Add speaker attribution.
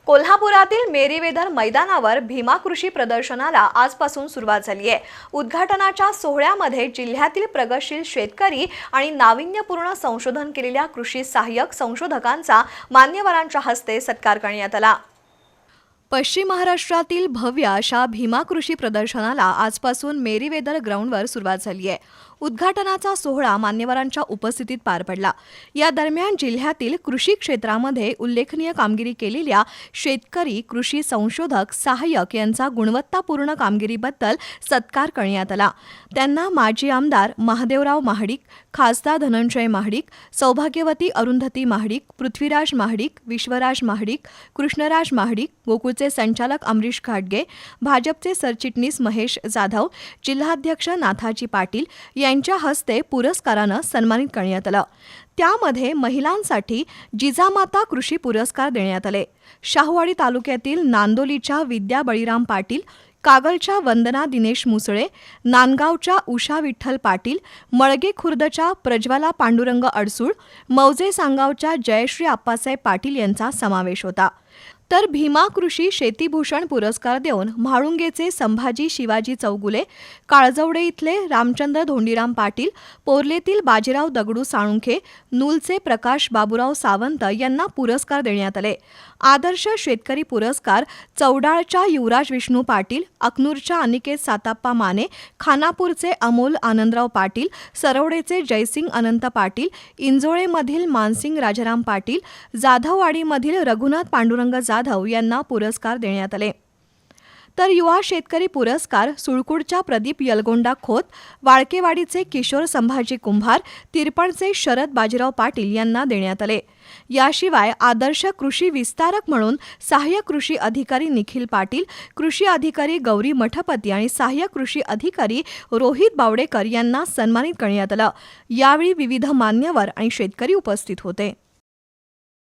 Speaker 1: कोल्हापुरातील मेरीवेदर मैदानावर भीमा कृषी प्रदर्शनाला आजपासून सुरुवात झाली आहे। उद्घाटनाच्या सोहळ्यामध्ये जिल्ह्यातील प्रगतशील शेतकरी आणि नाविन्यपूर्ण संशोधन केलेल्या कृषी सहाय्यक संशोधकांचा मान्यवरांच्या हस्ते सत्कार करण्यात आला। पश्चिम महाराष्ट्रातील भव्य अशा भीमा कृषी प्रदर्शनाला आजपासून मेरीवेदर ग्राउंडवर सुरुवात झाली आहे। उद्घाटनाचा सोहळा मान्यवरांच्या उपस्थितीत पार पडला। या दरम्यान जिल्ह्यातील कृषी क्षेत्रामध्ये उल्लेखनीय कामगिरी केलेल्या शेतकरी, कृषी संशोधक, सहाय्यक यांचा गुणवत्तापूर्ण कामगिरीबद्दल सत्कार करण्यात आला। त्यांना माजी आमदार महादेवराव महाडिक, खासदार धनंजय महाडिक, सौभाग्यवती अरुंधती महाडिक, पृथ्वीराज महाडिक, विश्वराज महाडिक, कृष्णराज महाडिक, गोकुळचे संचालक अमरीश घाटगे, भाजपचे सरचिटणीस महेश जाधव, जिल्हाध्यक्ष नाथाजी पाटील यांच्या हस्ते पुरस्कारानं सन्मानित करण्यात आलं। त्यामध्ये महिलांसाठी जिजामाता कृषी पुरस्कार देण्यात आले। शाहूवाडी तालुक्यातील नांदोलीच्या विद्या बळीराम पाटील, कागलच्या वंदना दिनेश मुसळे, नांदगावच्या उषा विठ्ठल पाटील, मळगे खुर्दच्या प्रज्वला पांडुरंग अडसूळ, मौजे सांगावच्या जयश्री आप्पासाहेब पाटील यांचा समावेश होता। तर भीमा कृषी शेतीभूषण पुरस्कार देऊन म्हाळुंगेचे संभाजी शिवाजी चौगुले, काळजवडे इथले रामचंद्र धोंडीराम पाटील, पोर्लेतील बाजीराव दगडू साळुंखे, नूलचे प्रकाश बाबूराव सावंत यांना पुरस्कार देण्यात आले। आदर्श शेतकरी पुरस्कार चौडाळच्या युवराज विष्णू पाटील, अकनूरच्या अनिकेत साताप्पा माने, खानापूरचे अमोल आनंदराव पाटील, सरवडेचे जयसिंग अनंत पाटील, इंजोळेमधील मानसिंग राजाराम पाटील, जाधववाडीमधील रघुनाथ पांडुरंग जाधव यांना पुरस्कार देण्यात आले। तर युवा शेतकरी पुरस्कार सुळकुडच्या प्रदीप यलगोंडा खोत, वाळकेवाडीचे किशोर संभाजी कुंभार, तिरपणचे शरद बाजीराव पाटील यांना देण्यात आले। याशिवाय आदर्श कृषी विस्तारक म्हणून सहाय्यक कृषी अधिकारी निखिल पाटील, कृषी अधिकारी गौरी मठपती आणि सहाय्यक कृषी अधिकारी रोहित बावडेकर यांना सन्मानित करण्यात आलं। यावेळी विविध मान्यवर आणि शेतकरी उपस्थित होते।